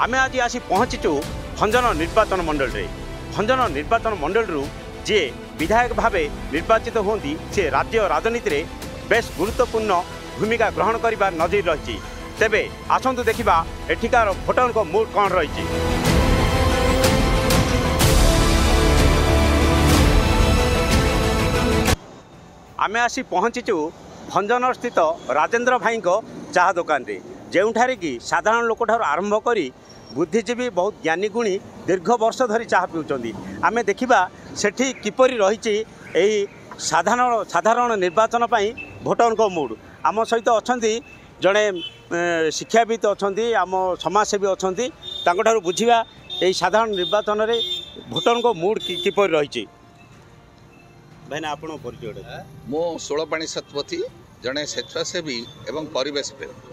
आमे आज आसी पहुँचीचु भंजन निर्वाचन मंडल रे। भंजन निर्वाचन मंडल रु जे विधायक भावे निर्वाचित होती से राज्य राजनीति रे बेस गुरुत्वपूर्ण भूमिका ग्रहण करने नजर रही। तेबे आसंतु देखिबा एठिकार भोटर को मूड कौन रही। आमे आसी पहुँचीचु भंजन स्थित राजेंद्र भाई को चाह दुकान रे, जोठारे कि साधारण लोक ठार आरंभ करी बुद्धिजीवी बहुत ज्ञानी गुणी दीर्घ वर्ष धरी चाह पिउचंदी। आमे देखिबा सेठी किपरि रहिछि एही साधारण निर्वाचन पई भोटर को मूड। आम सहित अछंती जड़े शिक्षाविद अछंती, आम समाजसेवी अछंती, तांको ठारू बुझिबा एही साधारण निर्वाचन रे भोटर को मूड किपरि रहिछि। भाईना आपण परिचय मो सोलपाणी सतपथी जड़े स्वेच्छासेवी एवं परिवेश प्रेमी।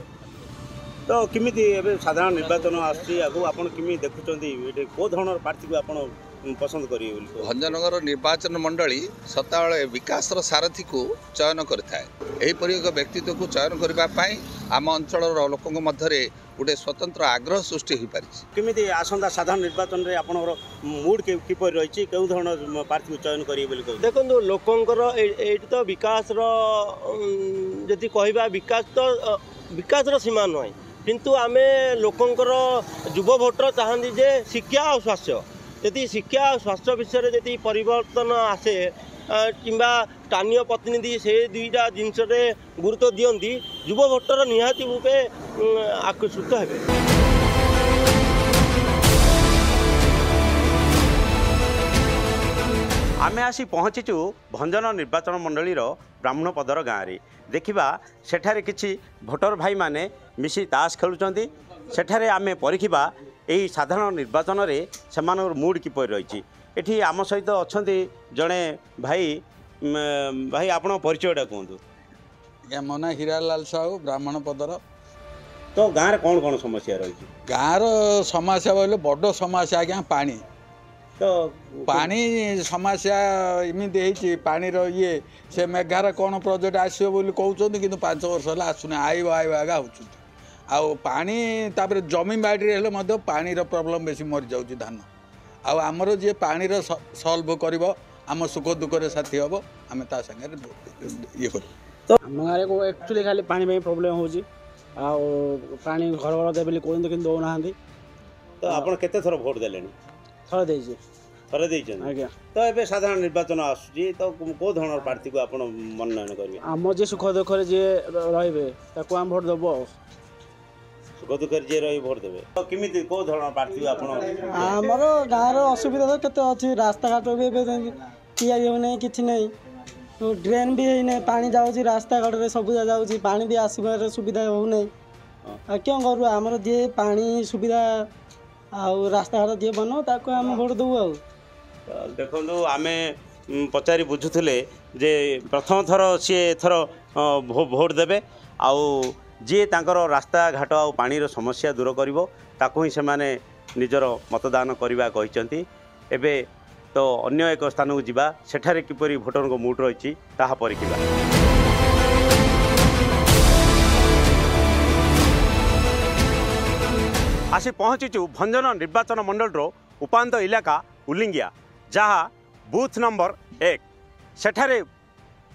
तो किमिति एबे साधारण निर्वाचन आसी आगु आपण किमि देखुचंदी एटे को धৰণৰ प्रार्थी को आपण पसंद करिए बोली। भंजनगर निर्वाचन मंडली सताबले विकास सारथी को चयन करथाय। एही परि एक व्यक्तित्व को चयन करबा पई आम अंचलर लोकक मध्यरे गोटे स्वतंत्र आग्रह सृष्टि हो पारि। किमिति आसंदा साधारण निर्वाचन रे आपनर मूड किपर रहिछि, केउ धৰণৰ प्रार्थी को चयन करिए बोली। देखो लोकंकर एठी तो विकास रो जति कहबा विकास रो सीमा नय, किंतु आमे लोकंकर युवा भोटर चाहती जे शिक्षा और स्वास्थ्य, यदि शिक्षा और स्वास्थ्य विषय यदि परिवर्तन आसे किंबा स्थानीय प्रतिनिधि से दुईटा जिनस गुरुत्व दियंती, युवा भोटर निहाती रूपे आकर्षित हेबे। आमे आसी पहुँचीचु भंजन निर्वाचन मंडली ब्राह्मणपदर गाँव रे। देखिबा सेठारे किछि भोटर भाई माने मिसी ताश खेलुचंती। सेठारे आमे परिखिबा एही साधारण निर्वाचन रे सेमानर मूड किपर रहिछि। एठी आम सहित अछंती जड़े भाई। भाई आपण परिचयटा कहतु। या मना हीरालाल साहू ब्राह्मणपदर। तो गाँव कौन कौन समस्या रही? गाँव समस्या बोले बड़ समस्या आज्ञा पानी। तो पानी समस्या इमिति पानी ये से मेघार कौन प्रोजेक्ट आसो बोली कहते कि 5 वर्ष है आसुना आइब आगा हो पानी तापर जमी बाड़ी पानी प्रोब्लेम बेसी मरी जाऊँ धान आमर जी पानी सल्व कर आम सुख दुख साथी हम आम ता संगे ये कर। तो आम गाँव को एक्चुअली खाली पानी प्रोब्लेम हो पानी घर घर देवे कहते कि दौना। तो आप केते थर भोट देले? थरे देइछि। थरे देइछन आज्ञा। तो एबे साधारण निर्वाचन आसुची, तो को धৰণৰ प्रार्थी को आपण मनोनयन करिवे? आम जे सुख दुख रे जे रहबे ताको हम भोट देबो। सुख दुख रे जे रही भोट देबे। तो किमिति को धৰণৰ प्रार्थी आपण? हमर गाँव रो असुविधा तो केते अछि, रास्ता घाट भी किया हो नै, किछि नै, तो ड्रेन भी नै, पानी जाउछि रास्ता घाट रे सब जाउछि, पानी भी आसीबार सुविधा हो नै। आ क्यों करू हमर जे पानी सुविधा आउ रास्ता घाट जे बनो ताको हम भोट दउ। आ देखो आमे पचारि बुझुले जे प्रथम थर सी एथर भोट देवे आउ जी तांकर रास्ता घाट आ पानी समस्या दूर करिवो ताको ही से माने निजर मतदान करबा कहिसंती। एबे तो अन्य एक स्थान को जिबा सेठारे किपरि भोटर को मूड रहिछि ताहा परिखिबा। आसी पहुँचीचु भंजन निर्वाचन मंडल उपांत इलाका उलिंगिया, जहाँ बूथ नंबर 1 सेठारे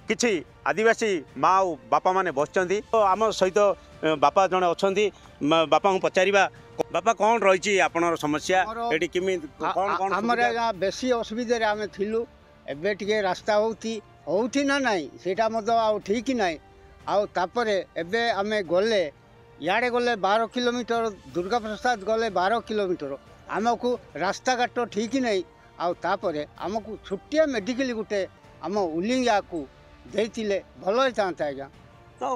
किछि आदिवासी माँ और बापा माने बसचंती। तो आम सहित बापा जड़े अच्छी, बापा को पचारिबा बापा कौन रही आपनर समस्या एटी किमि कौन कौन? आम बेसी असुविधा आम थिलु, एबे टिके रास्ता होउथि ना नहीं सेटा मत आ ठीक नहीं। आउे एबे आमे गले याड़े गले 12 किलोमीटर, दुर्गा प्रसाद गले 12 किलोमीटर, आमको रास्ता घाट ठीक नहीं। आउे आमको छुट्टिया मेडिकल गुटे आम उलिंगिया को देइतिले भल होता आज्ञा। तो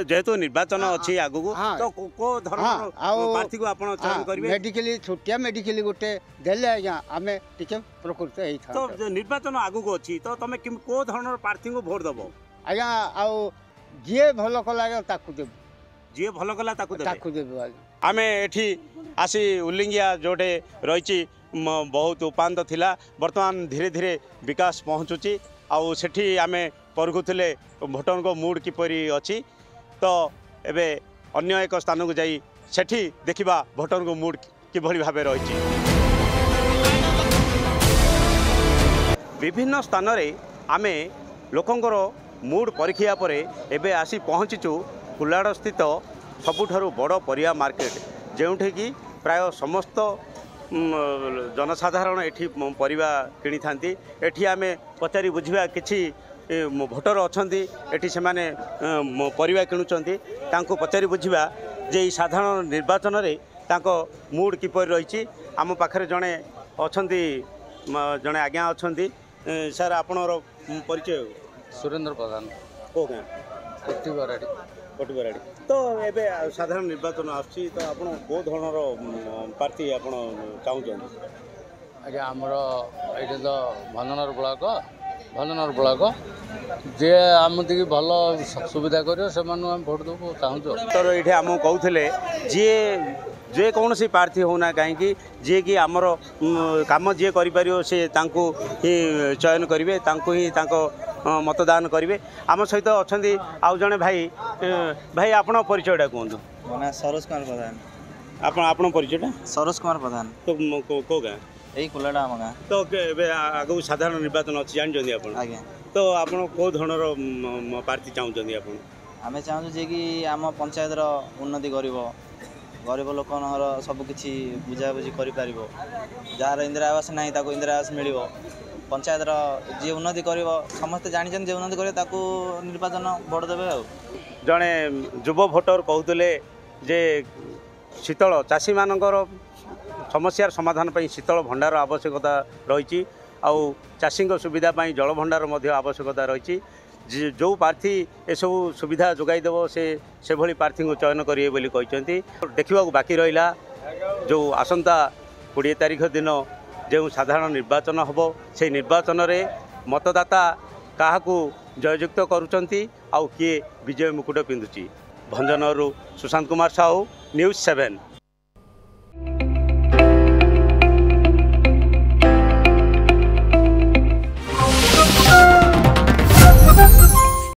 जेहेतु निर्वाचन अच्छी आगु तो को धर्म प्रार्थी को आपण चयन करिवे? मेडिकल छुट्टिया मेडिकल गुटे देले आज्ञा आमे टिके प्रकृत हेई था। तो निर्वाचन आगु को अच्छी तो तमे को धर्म प्रार्थी को भोट दबो? आज्ञा आउ जे भल कला ताकू देबो, जी भल कला ताकू देबो। आमे एठी आसी उलिंगिया जोटे रही बहुत उपांत थिला, वर्तमान धीरे धीरे विकास पहुँचुची आउ सेठी आमे परखुले भोटर को मूड किपरि अछि। तो एबे अन्य एक स्थान को जाई सेठी देखिबा भोटर को मूड किभଳି भावे रही विभिन्न स्थान रे आमे लोकंकर मूड परीक्षा पर एबे आसी पहुँचीचु कुलाड़ स्थित सबुठारु बड़ परिया मार्केट जोठी कि प्राय समस्त जनसाधारण एठी परिवा किनी थांती एठी आमे पचारि बुझिबा किछि भोटर अछंती एठी से माने परिवा किणुचंती तांको पचारि बुझिबा जे साधारण निर्वाचन रे तांको मूड किपर रही आम पाखरे जड़े अछंती जड़े आज्ञा अछंती सर आपणर परिचय सुरेंद्र प्रधान को गाँ कोटिबराड़ी कोटिबराड़ी तो एबे साधारण निर्वाचन आछि तो आपण को धरणर प्रार्थी आपण चाहुचन आज्ञा आमर ये तो भंजनगर ब्लॉक जे आमती भल सुविधा कर भोट देव चाहूँ तो ये आम कहते जे कौन सी प्रार्थी होना कहीं जी कि आमर काम जी कर से ही चयन करेंगे ही मतदान करेंगे आम सहित अच्छा आउ जड़े भाई भाई आपण परिचयटा कहतु मो ना सरोज कुमार प्रधान आपण परिचयटा सरोज कुमार प्रधान तो को गाँ यही कुलाड़ा आम गाँ तो आगु साधारण निर्वाचन अच्छी जानते आप आज्ञा तो आप कौ धरणर प्रार्थी चाहते आप आम चाहूँ जे कि आम पंचायतर उन्नति गरीब लोक सबकि बुझाबुझी कर जार इंदिरा आवास ना इंदिरा आवास मिल पंचायतर जी उन्नति कर समस्ते जानते जे उन्नति करे ताकू निर्वाचन भोट देवे आ जड़े युव भोटर कहते जे शीतल चाषी मानकर समस्यार समाधान पर शीतल भंडार आवश्यकता रही आउ चाषी सुविधा जल भंडार आवश्यकता रही जो प्रार्थी एसबू सुविधा जोगाईदेव से भली प्रार्थी को चयन करेंगे बोली कहते देखा बाकी रहा जो आसंता 20 तारीख दिन जो साधारण निर्वाचन हम से निर्वाचन रे मतदाता क्या जययुक्त करुँच आउ किए विजय मुकुट पिंधुची भंजनरू सुशांत कुमार साहू न्यूज़ 7।